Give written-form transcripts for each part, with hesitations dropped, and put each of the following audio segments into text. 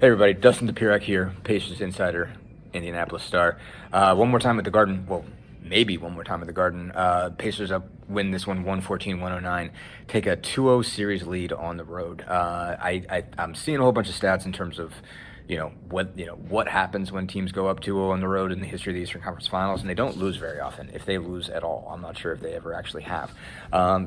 Hey everybody, Dustin DePirek here, Pacers insider, Indianapolis Star. One more time at the Garden. Well, maybe one more time at the Garden. Pacers win this one 114-109, take a 2-0 series lead on the road. I'm seeing a whole bunch of stats in terms of what happens when teams go up 2-0 on the road in the history of the Eastern Conference Finals, and they don't lose very often, if they lose at all. I'm not sure if they ever actually have.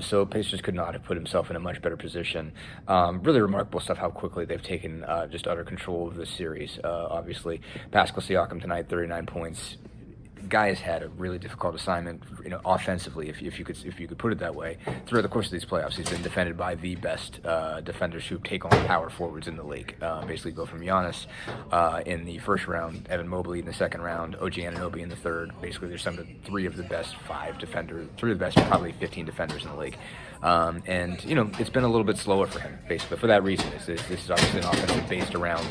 So Pacers could not have put himself in a much better position. Really remarkable stuff how quickly they've taken just utter control of this series. Obviously, Pascal Siakam tonight, 39 points. Guy has had a really difficult assignment, offensively, if you could put it that way. Throughout the course of these playoffs, he's been defended by the best defenders who take on power forwards in the league. Basically, go from Giannis in the first round, Evan Mobley in the second round, OG Anunoby in the third. Basically, there's three of the best probably 15 defenders in the league. And it's been a little bit slower for him, basically. For that reason, this is obviously an offense based around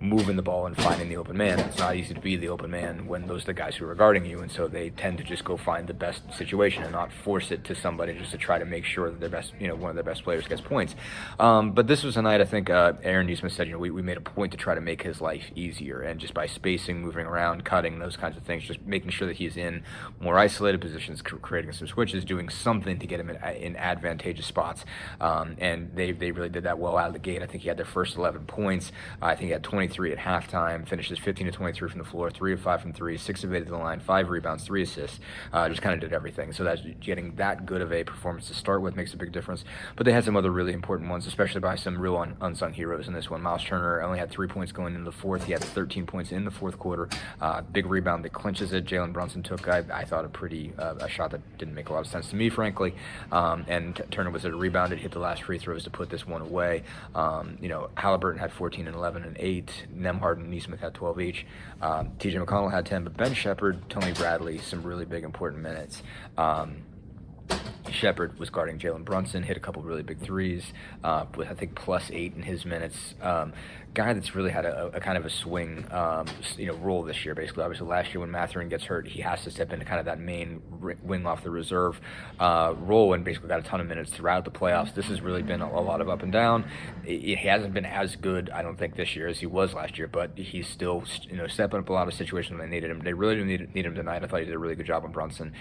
moving the ball and finding the open man. It's not easy to be the open man when those are the guys who are guarding you, and so they tend to just go find the best situation and not force it to somebody just to try to make sure that their best, one of their best players gets points. But this was a night, I think Aaron Nesmith said, we made a point to try to make his life easier, and just by spacing, moving around, cutting, those kinds of things, just making sure that he's in more isolated positions, creating some switches, doing something to get him in advantageous spots. And they really did that well out of the gate. I think he had their first 11 points. I think he had 23 at halftime, finishes 15 to 23 from the floor, 3 of 5 from 3, 6 of 8 at the line, 5 rebounds, 3 assists. Just kind of did everything. So that's getting that good of a performance to start with makes a big difference. But they had some other really important ones, especially by some real unsung heroes in this one. Miles Turner only had 3 points going into the fourth. He had 13 points in the fourth quarter. Big rebound that clinches it. Jalen Brunson took, I thought, a shot that didn't make a lot of sense to me, frankly. And Turner was at a rebound. It hit the last free throws to put this one away. Haliburton had 14 and 11 and 8. Nembhard and Nesmith had 12 each. TJ McConnell had 10, but Ben Shepherd, Tony Bradley, some really big important minutes. Shepherd was guarding Jalen Brunson, hit a couple really big threes, with I think +8 in his minutes. Guy that's really had a kind of a swing, role this year. Basically, obviously last year when Mathurin gets hurt, he has to step into kind of that main wing off the reserve role, and basically got a ton of minutes throughout the playoffs. This has really been a lot of up and down. He hasn't been as good, I don't think, this year as he was last year, but he's still stepping up a lot of situations when they needed him. They really didn't need him tonight. I thought he did a really good job on Brunson,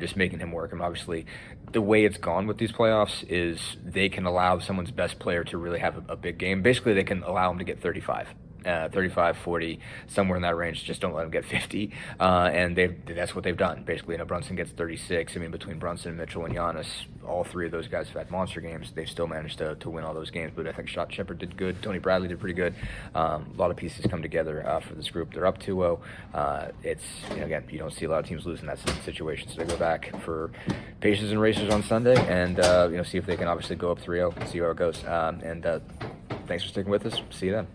just making him work. And obviously, the way it's gone with these playoffs is they can allow someone's best player to really have a big game. Basically, they can allow him to get 35. 35, 40, somewhere in that range. Just don't let them get 50. And that's what they've done. Basically, Brunson gets 36. I mean, between Brunson, Mitchell, and Giannis, all three of those guys have had monster games. They've still managed to win all those games. But I think Shepherd did good. Tony Bradley did pretty good. A lot of pieces come together for this group. They're up 2-0. It's, again, you don't see a lot of teams losing that situation. So they go back for Pacers and Racers on Sunday and, see if they can obviously go up 3-0 and see how it goes. Thanks for sticking with us. See you then.